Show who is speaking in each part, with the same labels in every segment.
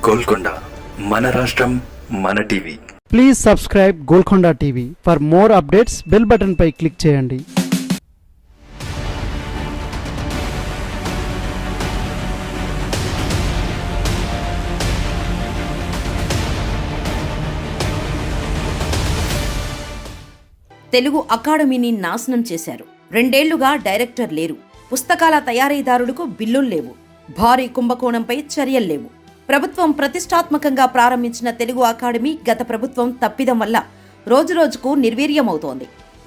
Speaker 1: గోల్కొండ మన రాష్ట్రం మన TV.
Speaker 2: Please subscribe Golconda TV. For more updates bell button పై క్లిక్ చేయండి.
Speaker 3: తెలుగు అకాడమీని నాశనం చేశారు. 2 ఏళ్లుగా డైరెక్టర్ లేరు. పుస్తకాల తయారీదారులకు బిల్లులు లేవు. భారీ కుంభకోణంపై చర్యలు లేవు. ప్రభుత్వం ప్రతిష్టాత్మకంగా ప్రారంభించిన తెలుగు అకాడమీ గత ప్రభుత్వం తప్పిదం వల్ల రోజురోజుకు నిర్వీర్యమవుతోంది.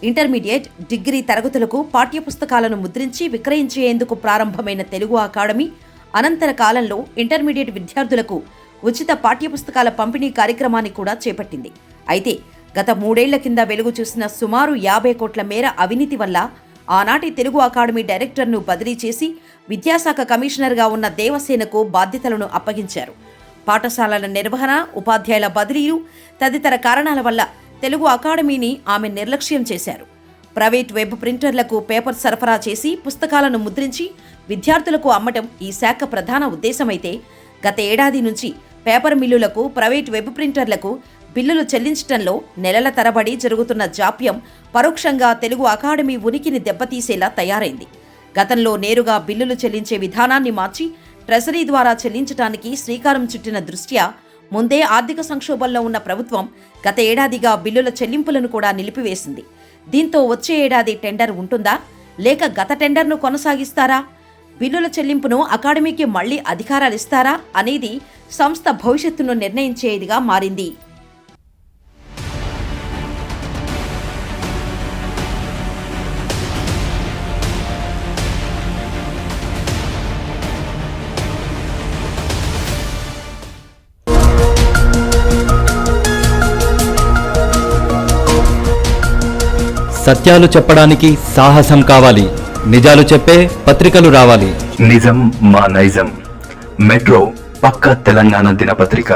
Speaker 3: ఇంటర్మీడియట్, డిగ్రీ తరగతులకు పాఠ్యపుస్తకాలను ముద్రించి విక్రయించేందుకు ప్రారంభమైన తెలుగు అకాడమీ అనంతర కాలంలో ఇంటర్మీడియట్ విద్యార్థులకు ఉచిత పాఠ్యపుస్తకాల పంపిణీ కార్యక్రమాన్ని కూడా చేపట్టింది. అయితే గత 3 ఏళ్ల కింద వెలుగు చూసిన సుమారు 50 కోట్ల మేర అవినీతి వల్ల ఆనాటి తెలుగు అకాడమీ డైరెక్టర్ను బదిలీ చేసి విద్యాశాఖ కమిషనర్గా ఉన్న దేవసేనకు బాధ్యతలను అప్పగించారు. పాఠశాలల నిర్వహణ, ఉపాధ్యాయుల బదిలీలు తదితర కారణాల వల్ల తెలుగు అకాడమీని ఆమె నిర్లక్ష్యం చేశారు. ప్రైవేట్ వెబ్ ప్రింటర్లకు పేపర్ సరఫరా చేసి పుస్తకాలను ముద్రించి విద్యార్థులకు అమ్మటం ఈ శాఖ ప్రధాన ఉద్దేశమైతే గత ఏడాది నుంచి పేపర్ మిల్లులకు, ప్రైవేట్ వెబ్ ప్రింటర్లకు బిల్లులు చెల్లించడంలో నెలల తరబడి జరుగుతున్న జాప్యం పరోక్షంగా తెలుగు అకాడమీ ఉనికిని దెబ్బతీసేలా తయారైంది. గతంలో నేరుగా బిల్లులు చెల్లించే విధానాన్ని మార్చి ట్రెజరీ ద్వారా చెల్లించడానికి శ్రీకారం చుట్టిన దృష్ట్యా ముందే ఆర్థిక సంక్షోభంలో ఉన్న ప్రభుత్వం గత ఏడాదిగా బిల్లుల చెల్లింపులను కూడా నిలిపివేసింది. దీంతో వచ్చే ఏడాది టెండర్ ఉంటుందా, లేక గత టెండర్ను కొనసాగిస్తారా? బిల్లుల చెల్లింపును అకాడమీకి మళ్లీ అధికారాలు ఇస్తారా అనేది సంస్థ భవిష్యత్తును నిర్ణయించేదిగా మారింది.
Speaker 4: సత్యాలు చెప్పడానికి సాహసం కావాలి. నిజాలు చెప్పే పత్రికలు రావాలి.
Speaker 1: నిజం మా నైజం. మెట్రో పక్క తెలంగాణ దినపత్రిక.